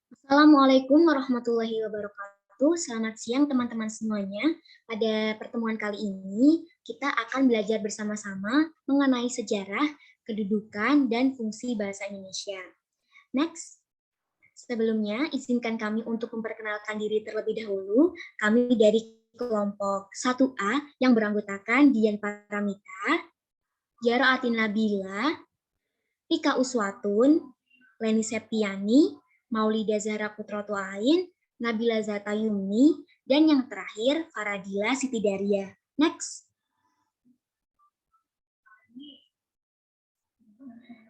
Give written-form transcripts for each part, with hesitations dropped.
Assalamualaikum warahmatullahi wabarakatuh. Selamat siang teman-teman semuanya. Pada pertemuan kali ini, kita akan belajar bersama-sama mengenai sejarah, kedudukan, dan fungsi bahasa Indonesia. Next. Sebelumnya, izinkan kami untuk memperkenalkan diri terlebih dahulu. Kami dari kelompok 1A yang beranggotakan Dian Paramita, Jaro Atin Nabila, Tika Uswatun, Leni Septiani, Maulida Zahra Putroto Ain, Nabila Zatayuni, dan yang terakhir Faradila Siti Daria. Next.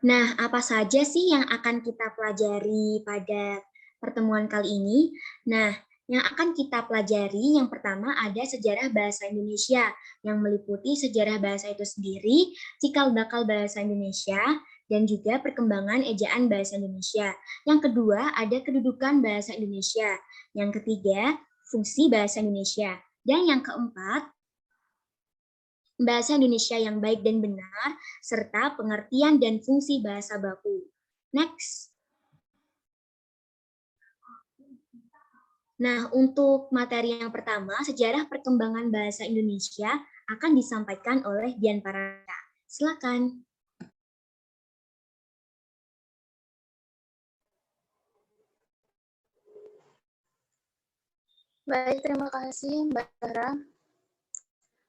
Nah, apa saja sih yang akan kita pelajari pada pertemuan kali ini? Nah, yang akan kita pelajari yang pertama ada sejarah bahasa Indonesia yang meliputi sejarah bahasa itu sendiri, cikal bakal bahasa Indonesia, dan juga perkembangan ejaan bahasa Indonesia. Yang kedua ada kedudukan bahasa Indonesia. Yang ketiga, fungsi bahasa Indonesia. Dan yang keempat, bahasa Indonesia yang baik dan benar, serta pengertian dan fungsi bahasa baku. Next. Nah, untuk materi yang pertama, sejarah perkembangan bahasa Indonesia akan disampaikan oleh Dian Paramita. Silakan. Baik, terima kasih Mbak Dara.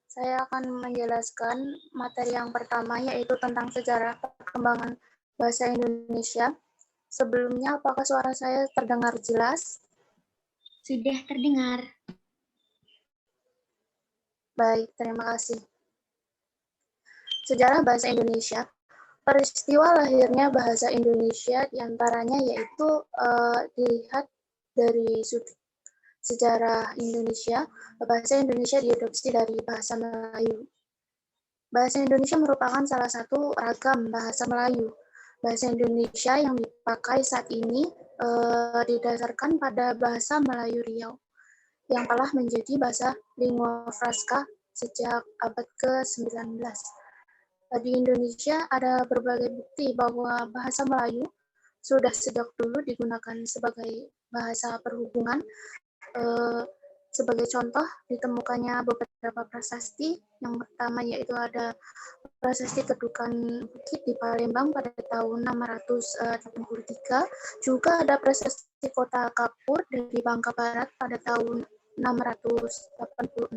Saya akan menjelaskan materi yang pertama, yaitu tentang sejarah perkembangan bahasa Indonesia. Sebelumnya, apakah suara saya terdengar jelas? Sudah terdengar. Baik, terima kasih. Sejarah bahasa Indonesia. Peristiwa lahirnya bahasa Indonesia diantaranya yaitu dilihat dari sudut sejarah Indonesia. Bahasa Indonesia diadopsi dari bahasa Melayu. Bahasa Indonesia merupakan salah satu ragam bahasa Melayu. Bahasa Indonesia yang dipakai saat ini didasarkan pada bahasa Melayu Riau yang telah menjadi bahasa lingua franca sejak abad ke-19. Di Indonesia ada berbagai bukti bahwa bahasa Melayu sudah sejak dulu digunakan sebagai bahasa perhubungan. Sebagai contoh, ditemukannya beberapa prasasti. Yang pertama yaitu ada prasasti Kedukan Bukit di Palembang pada tahun 683. Juga ada prasasti Kota Kapur dari Bangka Barat pada tahun 686.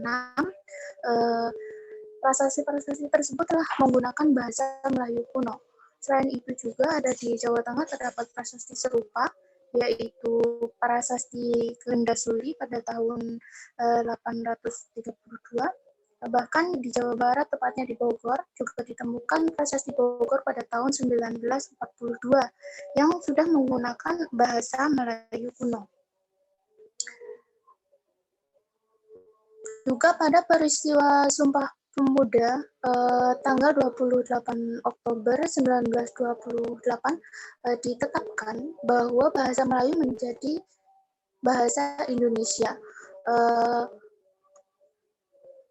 Prasasti-prasasti tersebut telah menggunakan bahasa Melayu kuno. Selain itu juga ada di Jawa Tengah terdapat prasasti serupa, yaitu prasasti Kendasuli pada tahun 832. Bahkan di Jawa Barat, tepatnya di Bogor, juga ditemukan prasasti Bogor pada tahun 1942 yang sudah menggunakan bahasa Melayu kuno. Juga pada peristiwa Sumpah Pemuda tanggal 28 Oktober 1928 ditetapkan bahwa bahasa Melayu menjadi bahasa Indonesia.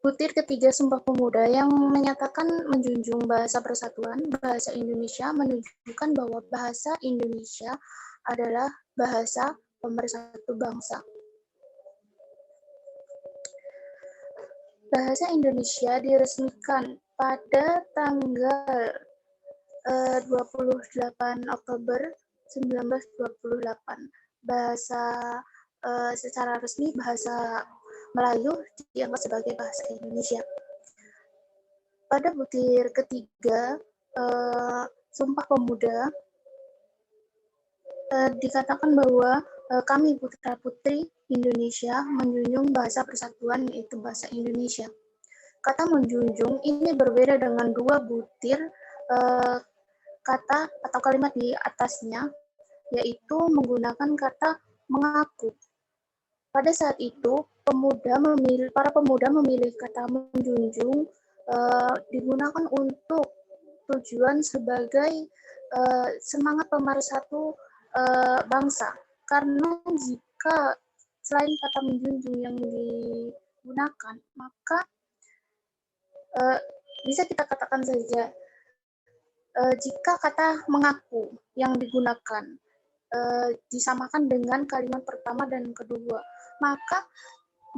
Butir ketiga Sumpah Pemuda yang menyatakan menjunjung bahasa persatuan, bahasa Indonesia menunjukkan bahwa bahasa Indonesia adalah bahasa pemersatu bangsa. Bahasa Indonesia diresmikan pada tanggal 28 Oktober 1928. Bahasa secara resmi bahasa Melayu dianggap sebagai bahasa Indonesia. Pada butir ketiga Sumpah Pemuda dikatakan bahwa kami putra-putri Indonesia menjunjung bahasa persatuan, yaitu bahasa Indonesia. Kata menjunjung ini berbeda dengan dua butir kata atau kalimat di atasnya, yaitu menggunakan kata mengaku. Pada saat itu, para pemuda memilih kata menjunjung digunakan untuk tujuan sebagai semangat pemersatu bangsa. Karena jika selain kata menjunjung yang digunakan, maka bisa kita katakan saja jika kata mengaku yang digunakan, disamakan dengan kalimat pertama dan kedua. Maka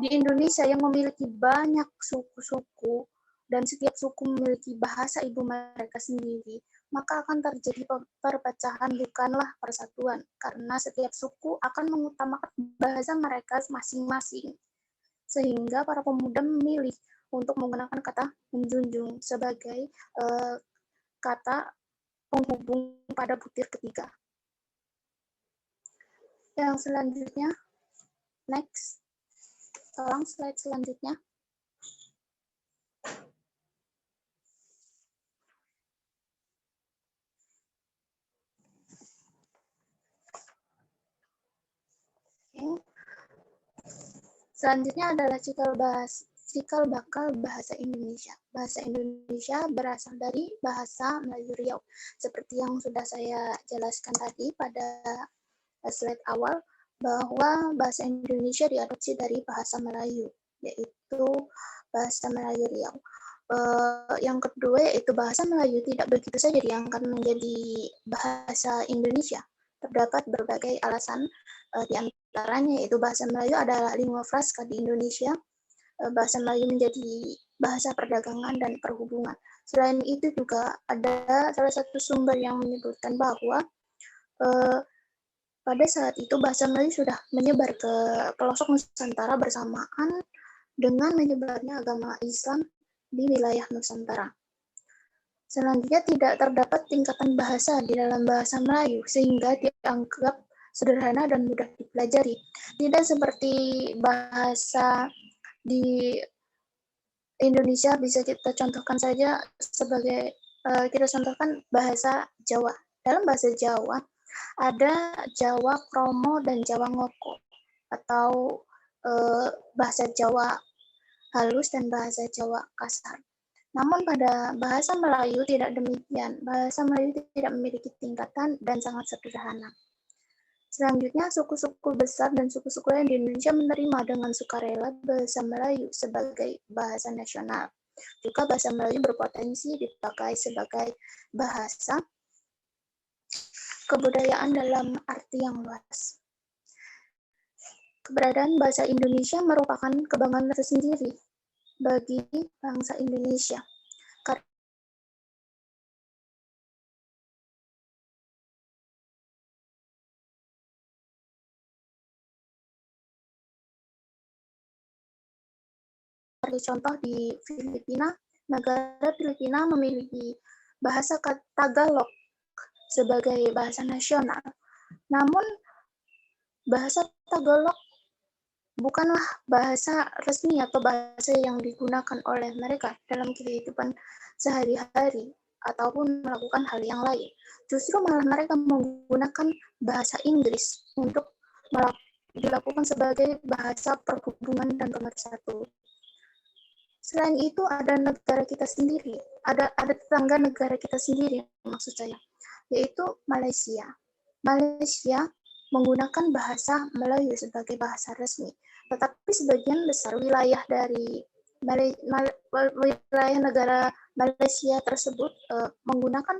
di Indonesia yang memiliki banyak suku-suku dan setiap suku memiliki bahasa ibu mereka sendiri, maka akan terjadi perpecahan bukanlah persatuan, karena setiap suku akan mengutamakan bahasa mereka masing-masing. Sehingga para pemuda memilih untuk menggunakan kata menjunjung sebagai kata penghubung pada butir ketiga. Yang selanjutnya, next. Tolong slide selanjutnya. Oke. Selanjutnya adalah cikal bakal bahasa Indonesia. Bahasa Indonesia berasal dari bahasa Melayu Riau. Seperti yang sudah saya jelaskan tadi pada slide awal, bahwa bahasa Indonesia diadopsi dari bahasa Melayu, yaitu bahasa Melayu Riau. Yang kedua yaitu bahasa Melayu tidak begitu saja diangkat menjadi bahasa Indonesia. Terdapat berbagai alasan, di antaranya yaitu bahasa Melayu adalah lingua franca di Indonesia. Bahasa Melayu menjadi bahasa perdagangan dan perhubungan. Selain itu juga ada salah satu sumber yang menyebutkan bahwa pada saat itu bahasa Melayu sudah menyebar ke pelosok Nusantara bersamaan dengan menyebarnya agama Islam di wilayah Nusantara. Selanjutnya tidak terdapat tingkatan bahasa di dalam bahasa Melayu sehingga dianggap sederhana dan mudah dipelajari. Tidak seperti bahasa di Indonesia, bisa kita contohkan saja sebagai kita contohkan bahasa Jawa. Dalam bahasa Jawa ada Jawa Kromo dan Jawa Ngoko, atau bahasa Jawa halus dan bahasa Jawa kasar. Namun pada bahasa Melayu tidak demikian. Bahasa Melayu tidak memiliki tingkatan dan sangat sederhana. Selanjutnya, suku-suku besar dan suku-suku lain di Indonesia menerima dengan sukarela bahasa Melayu sebagai bahasa nasional. Juga bahasa Melayu berpotensi dipakai sebagai bahasa kebudayaan dalam arti yang luas. Keberadaan bahasa Indonesia merupakan kebanggaan tersendiri bagi bangsa Indonesia. Contoh di Filipina, negara Filipina memiliki bahasa Tagalog sebagai bahasa nasional. Namun bahasa Tagalog bukanlah bahasa resmi atau bahasa yang digunakan oleh mereka dalam kehidupan sehari-hari ataupun melakukan hal yang lain. Justru malah mereka menggunakan bahasa Inggris untuk dilakukan sebagai bahasa perhubungan dan pemersatu. Selain itu ada negara kita sendiri, ada tetangga negara kita sendiri maksud saya, yaitu Malaysia. Malaysia menggunakan bahasa Melayu sebagai bahasa resmi, tetapi sebagian besar wilayah dari wilayah negara Malaysia tersebut menggunakan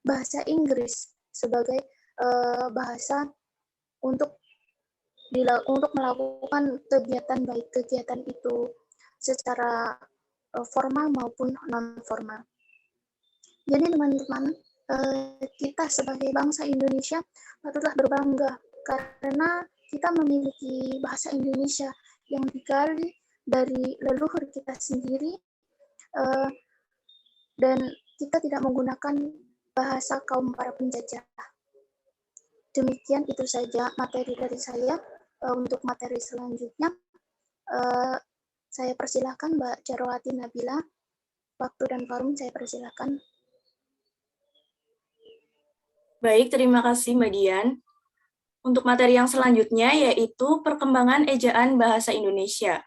bahasa Inggris sebagai bahasa untuk melakukan kegiatan, baik kegiatan itu secara formal maupun non-formal. Jadi teman-teman, kita sebagai bangsa Indonesia patutlah berbangga karena kita memiliki bahasa Indonesia yang digali dari leluhur kita sendiri, dan kita tidak menggunakan bahasa kaum para penjajah. Demikian itu saja materi dari saya. Untuk materi selanjutnya, saya persilahkan Mbak Jarowati Nabila. Waktu dan forum saya persilahkan. Baik, terima kasih Mbak Dian. Untuk materi yang selanjutnya yaitu perkembangan ejaan bahasa Indonesia.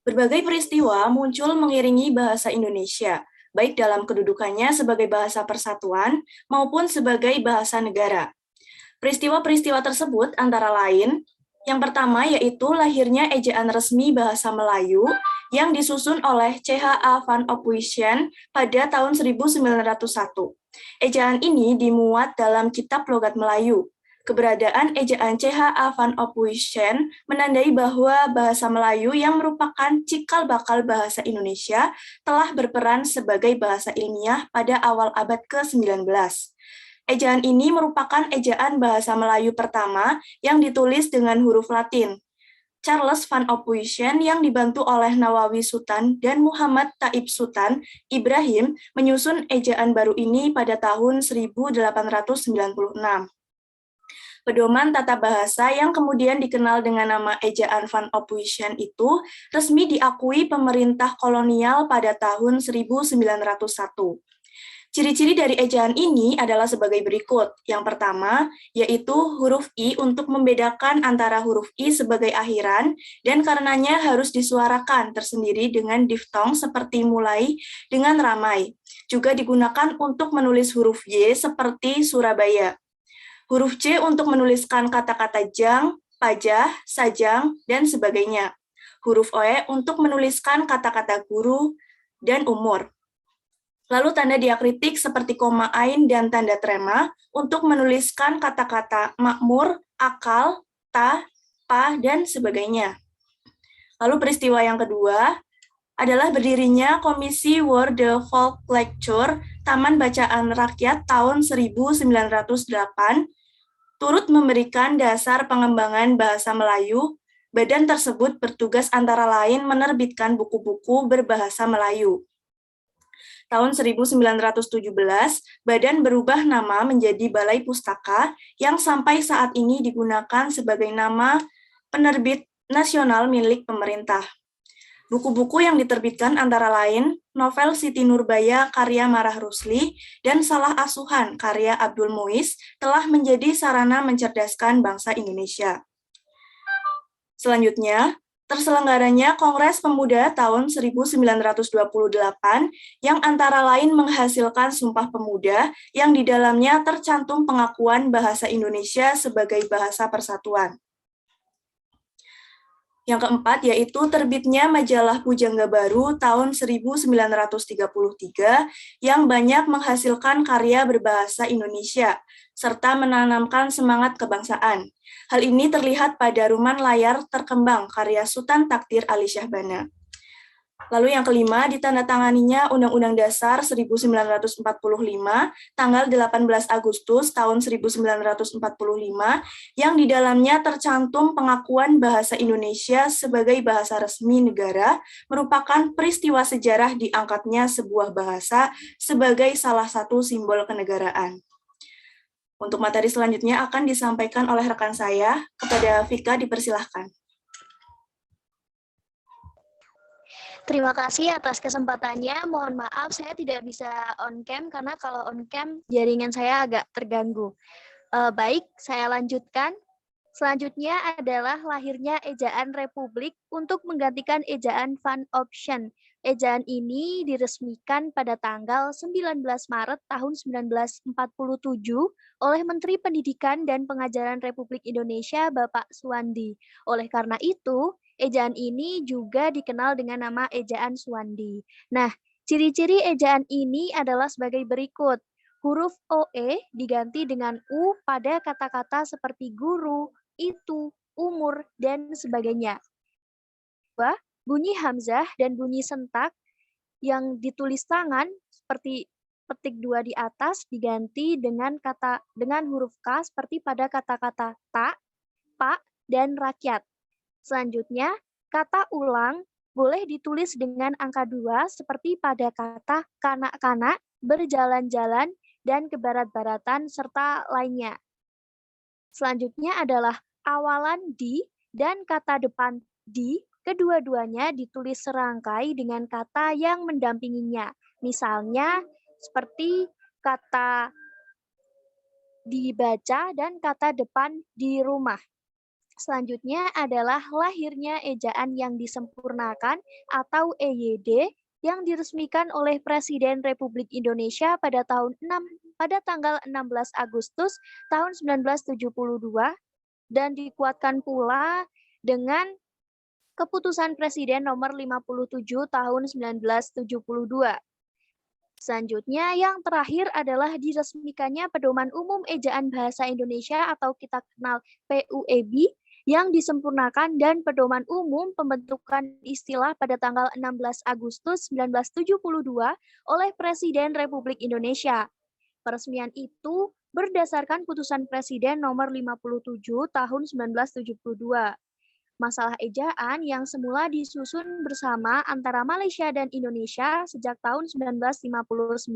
Berbagai peristiwa muncul mengiringi bahasa Indonesia, baik dalam kedudukannya sebagai bahasa persatuan maupun sebagai bahasa negara. Peristiwa-peristiwa tersebut antara lain, yang pertama yaitu lahirnya ejaan resmi bahasa Melayu yang disusun oleh C.H.A. van Ophuijsen pada tahun 1901. Ejaan ini dimuat dalam Kitab Logat Melayu. Keberadaan ejaan CHA van Ophuijsen menandai bahwa bahasa Melayu yang merupakan cikal bakal bahasa Indonesia telah berperan sebagai bahasa ilmiah pada awal abad ke-19. Ejaan ini merupakan ejaan bahasa Melayu pertama yang ditulis dengan huruf Latin. Charles van Ophuijsen yang dibantu oleh Nawawi Sultan dan Muhammad Taib Sultan Ibrahim menyusun ejaan baru ini pada tahun 1896. Pedoman tata bahasa yang kemudian dikenal dengan nama ejaan van Ophuijsen itu resmi diakui pemerintah kolonial pada tahun 1901. Ciri-ciri dari ejaan ini adalah sebagai berikut. Yang pertama, yaitu huruf I untuk membedakan antara huruf I sebagai akhiran dan karenanya harus disuarakan tersendiri dengan diftong seperti mulai dengan ramai. Juga digunakan untuk menulis huruf Y seperti Surabaya. Huruf C untuk menuliskan kata-kata jang, pajah, sajang, dan sebagainya. Huruf OE untuk menuliskan kata-kata guru dan umur. Lalu tanda diakritik seperti koma ain dan tanda trema untuk menuliskan kata-kata makmur, akal, ta, pa, dan sebagainya. Lalu peristiwa yang kedua adalah berdirinya Komisi World Folk Lecture Taman Bacaan Rakyat tahun 1908 turut memberikan dasar pengembangan bahasa Melayu. Badan tersebut bertugas antara lain menerbitkan buku-buku berbahasa Melayu. Tahun 1917, badan berubah nama menjadi Balai Pustaka yang sampai saat ini digunakan sebagai nama penerbit nasional milik pemerintah. Buku-buku yang diterbitkan antara lain novel Siti Nurbaya karya Marah Rusli dan Salah Asuhan karya Abdul Muiz telah menjadi sarana mencerdaskan bangsa Indonesia. Selanjutnya, terselenggaranya Kongres Pemuda tahun 1928 yang antara lain menghasilkan Sumpah Pemuda yang di dalamnya tercantum pengakuan bahasa Indonesia sebagai bahasa persatuan. Yang keempat yaitu terbitnya majalah Pujangga Baru tahun 1933 yang banyak menghasilkan karya berbahasa Indonesia serta menanamkan semangat kebangsaan. Hal ini terlihat pada Ruman Layar Terkembang karya Sultan Takdir Ali Syahbana. Lalu yang kelima, ditandatanganinya Undang-Undang Dasar 1945 tanggal 18 Agustus tahun 1945 yang di dalamnya tercantum pengakuan bahasa Indonesia sebagai bahasa resmi negara merupakan peristiwa sejarah diangkatnya sebuah bahasa sebagai salah satu simbol kenegaraan. Untuk materi selanjutnya akan disampaikan oleh rekan saya. Kepada Vika dipersilahkan. Terima kasih atas kesempatannya. Mohon maaf saya tidak bisa on cam karena kalau on cam jaringan saya agak terganggu. Baik, saya lanjutkan. Selanjutnya adalah lahirnya ejaan Republik untuk menggantikan ejaan Van Option. Ejaan ini diresmikan pada tanggal 19 Maret tahun 1947 oleh Menteri Pendidikan dan Pengajaran Republik Indonesia Bapak Suwandi. Oleh karena itu, ejaan ini juga dikenal dengan nama ejaan Suwandi. Nah, ciri-ciri ejaan ini adalah sebagai berikut. Huruf OE diganti dengan U pada kata-kata seperti guru, itu, umur, dan sebagainya. Bunyi hamzah dan bunyi sentak yang ditulis tangan seperti petik 2 di atas diganti dengan huruf K seperti pada kata-kata tak, pak, dan rakyat. Selanjutnya, kata ulang boleh ditulis dengan angka 2 seperti pada kata kanak-kanak, berjalan-jalan, dan kebarat-baratan, serta lainnya. Selanjutnya adalah awalan di dan kata depan di, kedua-duanya ditulis serangkai dengan kata yang mendampinginya. Misalnya, seperti kata dibaca dan kata depan di rumah. Selanjutnya adalah lahirnya ejaan yang disempurnakan atau EYD yang diresmikan oleh Presiden Republik Indonesia pada tanggal 16 Agustus tahun 1972 dan dikuatkan pula dengan Keputusan Presiden nomor 57 tahun 1972. Selanjutnya, yang terakhir adalah diresmikannya Pedoman Umum Ejaan Bahasa Indonesia atau kita kenal PUEB yang disempurnakan dan Pedoman Umum Pembentukan Istilah pada tanggal 16 Agustus 1972 oleh Presiden Republik Indonesia. Peresmian itu berdasarkan putusan Presiden nomor 57 tahun 1972. Masalah ejaan yang semula disusun bersama antara Malaysia dan Indonesia sejak tahun 1959.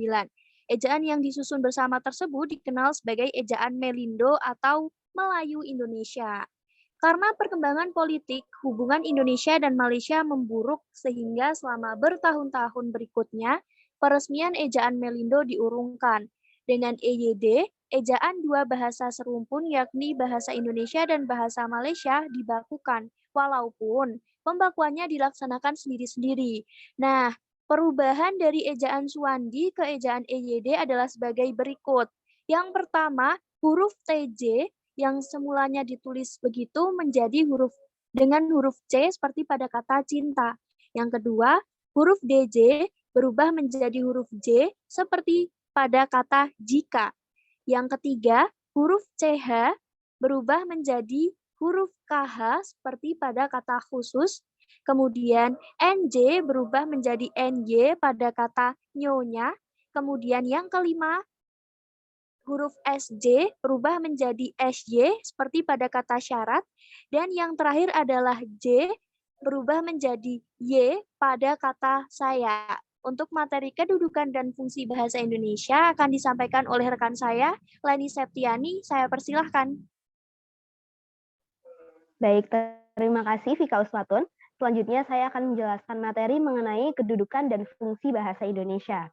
Ejaan yang disusun bersama tersebut dikenal sebagai ejaan Melindo atau Melayu Indonesia. Karena perkembangan politik, hubungan Indonesia dan Malaysia memburuk sehingga selama bertahun-tahun berikutnya, peresmian ejaan Melindo diurungkan. Dengan EYD, ejaan dua bahasa serumpun yakni bahasa Indonesia dan bahasa Malaysia dibakukan, walaupun pembakuannya dilaksanakan sendiri-sendiri. Nah, perubahan dari ejaan Suwandi ke ejaan EYD adalah sebagai berikut. Yang pertama, huruf TJ yang semulanya ditulis begitu menjadi huruf dengan huruf C seperti pada kata cinta. Yang kedua, huruf DJ berubah menjadi huruf J seperti pada kata jika. Yang ketiga, huruf CH berubah menjadi huruf KH seperti pada kata khusus. Kemudian NJ berubah menjadi NY pada kata nyonya. Kemudian yang kelima, huruf SJ berubah menjadi SY seperti pada kata syarat. Dan yang terakhir adalah J berubah menjadi Y pada kata saya. Untuk materi kedudukan dan fungsi bahasa Indonesia akan disampaikan oleh rekan saya, Leni Septiani. Saya persilahkan. Baik, terima kasih Vika Uswatun. Selanjutnya saya akan menjelaskan materi mengenai kedudukan dan fungsi bahasa Indonesia.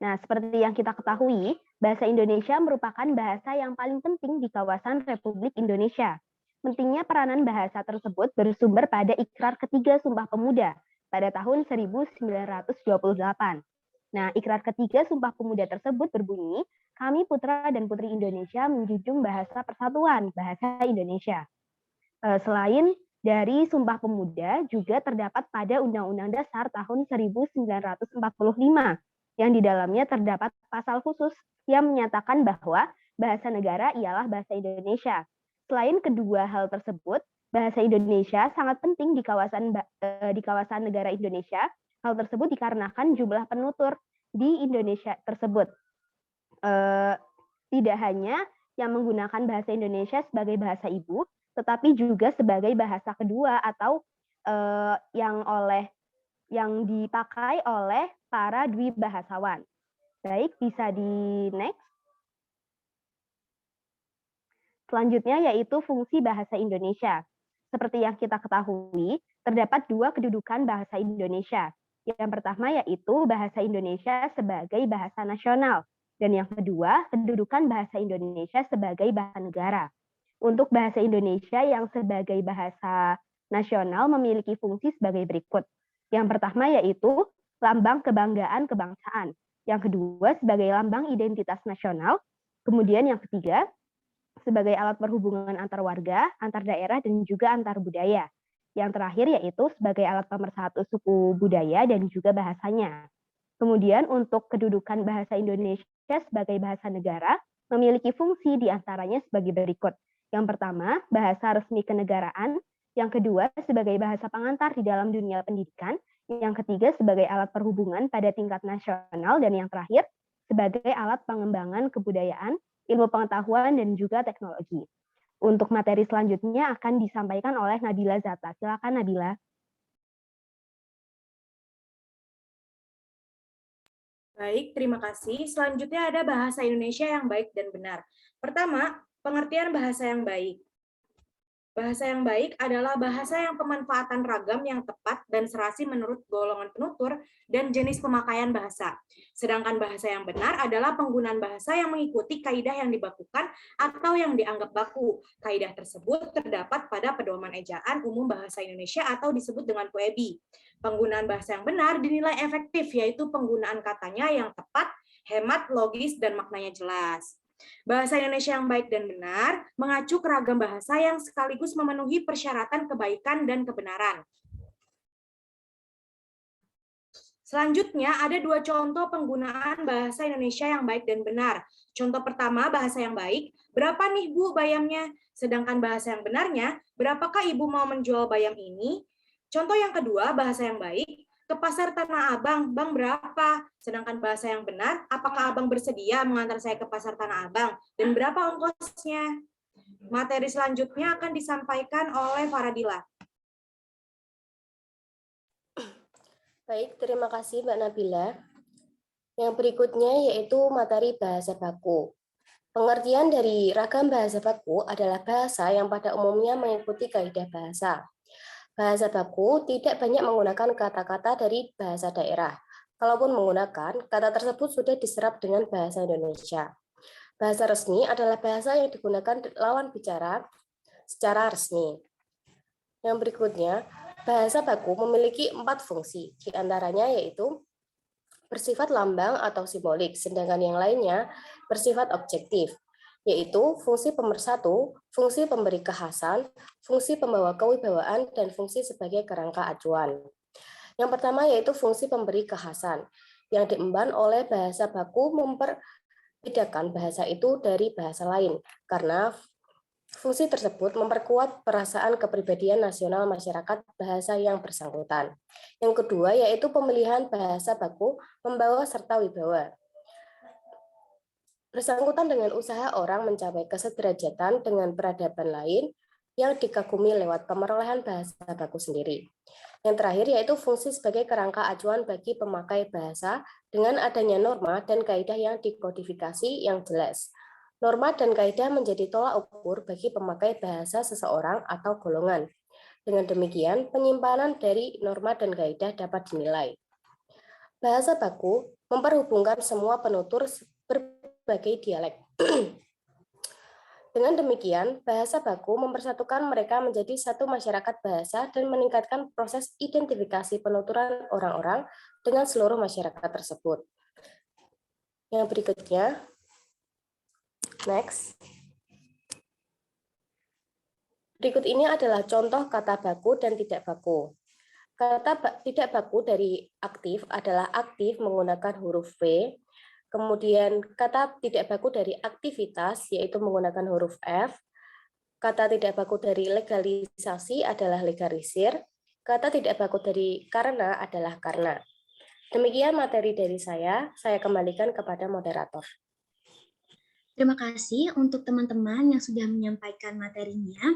Nah, seperti yang kita ketahui, bahasa Indonesia merupakan bahasa yang paling penting di kawasan Republik Indonesia. Pentingnya peranan bahasa tersebut bersumber pada Ikrar Ketiga Sumpah Pemuda pada tahun 1928. Nah, Ikrar Ketiga Sumpah Pemuda tersebut berbunyi, kami putra dan putri Indonesia menjunjung bahasa persatuan, bahasa Indonesia. Selain dari Sumpah Pemuda, juga terdapat pada Undang-Undang Dasar tahun 1945, yang di dalamnya terdapat pasal khusus yang menyatakan bahwa bahasa negara ialah bahasa Indonesia. Selain kedua hal tersebut, bahasa Indonesia sangat penting di kawasan negara Indonesia. Hal tersebut dikarenakan jumlah penutur di Indonesia tersebut. Tidak hanya yang menggunakan bahasa Indonesia sebagai bahasa ibu, tetapi juga sebagai bahasa kedua atau yang dipakai oleh para dwibahasawan. Baik, bisa di next. Selanjutnya yaitu fungsi bahasa Indonesia. Seperti yang kita ketahui, terdapat dua kedudukan bahasa Indonesia. Yang pertama yaitu bahasa Indonesia sebagai bahasa nasional. Dan yang kedua, kedudukan bahasa Indonesia sebagai bahasa negara. Untuk bahasa Indonesia yang sebagai bahasa nasional memiliki fungsi sebagai berikut. Yang pertama yaitu lambang kebanggaan kebangsaan. Yang kedua sebagai lambang identitas nasional. Kemudian yang ketiga sebagai alat perhubungan antar warga, antar daerah, dan juga antar budaya. Yang terakhir yaitu sebagai alat pemersatu suku budaya dan juga bahasanya. Kemudian untuk kedudukan bahasa Indonesia sebagai bahasa negara memiliki fungsi diantaranya sebagai berikut. Yang pertama, bahasa resmi kenegaraan. Yang kedua, sebagai bahasa pengantar di dalam dunia pendidikan. Yang ketiga, sebagai alat perhubungan pada tingkat nasional. Dan yang terakhir, sebagai alat pengembangan kebudayaan, ilmu pengetahuan, dan juga teknologi. Untuk materi selanjutnya akan disampaikan oleh Nabila Zata. Silakan Nabila. Baik, terima kasih. Selanjutnya ada bahasa Indonesia yang baik dan benar. Pertama, pengertian bahasa yang baik. Bahasa yang baik adalah bahasa yang pemanfaatan ragam yang tepat dan serasi menurut golongan penutur dan jenis pemakaian bahasa. Sedangkan bahasa yang benar adalah penggunaan bahasa yang mengikuti kaidah yang dibakukan atau yang dianggap baku. Kaidah tersebut terdapat pada Pedoman Ejaan Umum Bahasa Indonesia atau disebut dengan PUEB. Penggunaan bahasa yang benar dinilai efektif, yaitu penggunaan katanya yang tepat, hemat, logis, dan maknanya jelas. Bahasa Indonesia yang baik dan benar mengacu ke ragam bahasa yang sekaligus memenuhi persyaratan kebaikan dan kebenaran. Selanjutnya ada dua contoh penggunaan bahasa Indonesia yang baik dan benar. Contoh pertama bahasa yang baik, berapa nih Bu bayamnya? Sedangkan bahasa yang benarnya, berapakah Ibu mau menjual bayam ini? Contoh yang kedua bahasa yang baik, ke pasar Tanah Abang, Bang berapa? Sedangkan bahasa yang benar, apakah Abang bersedia mengantar saya ke pasar Tanah Abang? Dan berapa ongkosnya? Materi selanjutnya akan disampaikan oleh Faradila. Baik, terima kasih Mbak Nabila. Yang berikutnya yaitu materi bahasa baku. Pengertian dari ragam bahasa baku adalah bahasa yang pada umumnya mengikuti kaidah bahasa. Bahasa baku tidak banyak menggunakan kata-kata dari bahasa daerah. Kalaupun menggunakan, kata tersebut sudah diserap dengan bahasa Indonesia. Bahasa resmi adalah bahasa yang digunakan lawan bicara secara resmi. Yang berikutnya, bahasa baku memiliki 4 fungsi, di antaranya yaitu bersifat lambang atau simbolik, sedangkan yang lainnya bersifat objektif, yaitu fungsi pemersatu, fungsi pemberi kekhasan, fungsi pembawa kewibawaan, dan fungsi sebagai kerangka acuan. Yang pertama yaitu fungsi pemberi kekhasan, yang diemban oleh bahasa baku memperbedakan bahasa itu dari bahasa lain, karena fungsi tersebut memperkuat perasaan kepribadian nasional masyarakat bahasa yang bersangkutan. Yang kedua yaitu pemilihan bahasa baku membawa serta wibawa. Bersangkutan dengan usaha orang mencapai kesederajatan dengan peradaban lain yang dikagumi lewat pemerolehan bahasa baku sendiri. Yang terakhir yaitu fungsi sebagai kerangka acuan bagi pemakai bahasa dengan adanya norma dan kaidah yang dikodifikasi yang jelas. Norma dan kaidah menjadi tolak ukur bagi pemakai bahasa seseorang atau golongan. Dengan demikian, penyimpanan dari norma dan kaidah dapat dinilai. Bahasa baku memperhubungkan semua penutur berbagai dialek. Dengan demikian, bahasa baku mempersatukan mereka menjadi satu masyarakat bahasa dan meningkatkan proses identifikasi penuturan orang-orang dengan seluruh masyarakat tersebut. Yang berikutnya, next. Berikut ini adalah contoh kata baku dan tidak baku. Kata tidak baku dari aktif adalah aktif menggunakan huruf V. Kemudian kata tidak baku dari aktivitas yaitu menggunakan huruf F. Kata tidak baku dari legalisasi adalah legalisir. Kata tidak baku dari karena adalah karena. Demikian materi dari saya kembalikan kepada moderator. Terima kasih untuk teman-teman yang sudah menyampaikan materinya.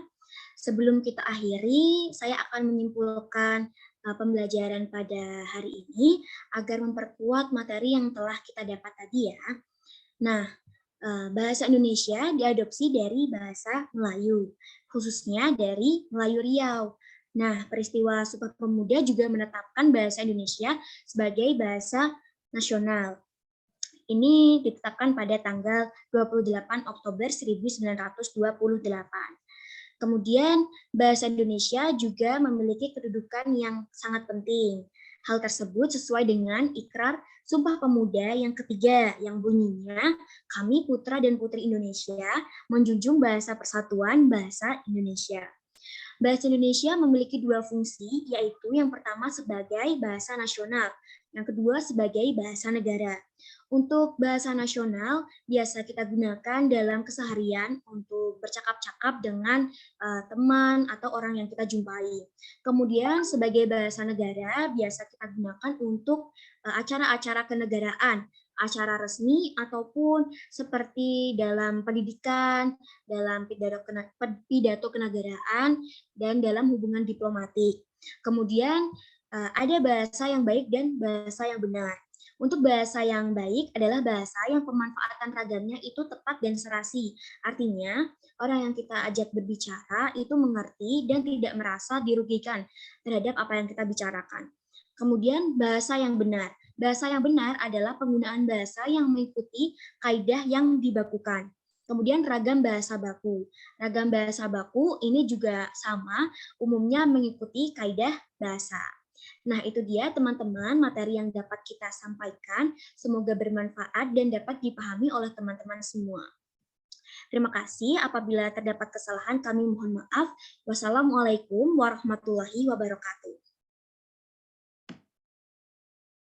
Sebelum kita akhiri, saya akan menyimpulkan pembelajaran pada hari ini agar memperkuat materi yang telah kita dapat tadi ya. Nah, bahasa Indonesia diadopsi dari bahasa Melayu, khususnya dari Melayu Riau. Nah, peristiwa Sumpah Pemuda juga menetapkan bahasa Indonesia sebagai bahasa nasional. Ini ditetapkan pada tanggal 28 Oktober 1928. Kemudian, bahasa Indonesia juga memiliki kedudukan yang sangat penting. Hal tersebut sesuai dengan Ikrar Sumpah Pemuda yang ketiga, yang bunyinya, kami putra dan putri Indonesia menjunjung bahasa persatuan bahasa Indonesia. Bahasa Indonesia memiliki dua fungsi, yaitu yang pertama sebagai bahasa nasional, yang kedua sebagai bahasa negara. Untuk bahasa nasional, biasa kita gunakan dalam keseharian untuk bercakap-cakap dengan teman atau orang yang kita jumpai. Kemudian sebagai bahasa negara, biasa kita gunakan untuk acara-acara kenegaraan, acara resmi ataupun seperti dalam pendidikan, dalam pidato kenegaraan, dan dalam hubungan diplomatik. Kemudian ada bahasa yang baik dan bahasa yang benar. Untuk bahasa yang baik adalah bahasa yang pemanfaatan ragamnya itu tepat dan serasi. Artinya, orang yang kita ajak berbicara itu mengerti dan tidak merasa dirugikan terhadap apa yang kita bicarakan. Kemudian bahasa yang benar. Bahasa yang benar adalah penggunaan bahasa yang mengikuti kaidah yang dibakukan. Kemudian ragam bahasa baku. Ragam bahasa baku ini juga sama, umumnya mengikuti kaidah bahasa. Nah, itu dia teman-teman materi yang dapat kita sampaikan. Semoga bermanfaat dan dapat dipahami oleh teman-teman semua. Terima kasih. Apabila terdapat kesalahan, kami mohon maaf. Wassalamualaikum warahmatullahi wabarakatuh.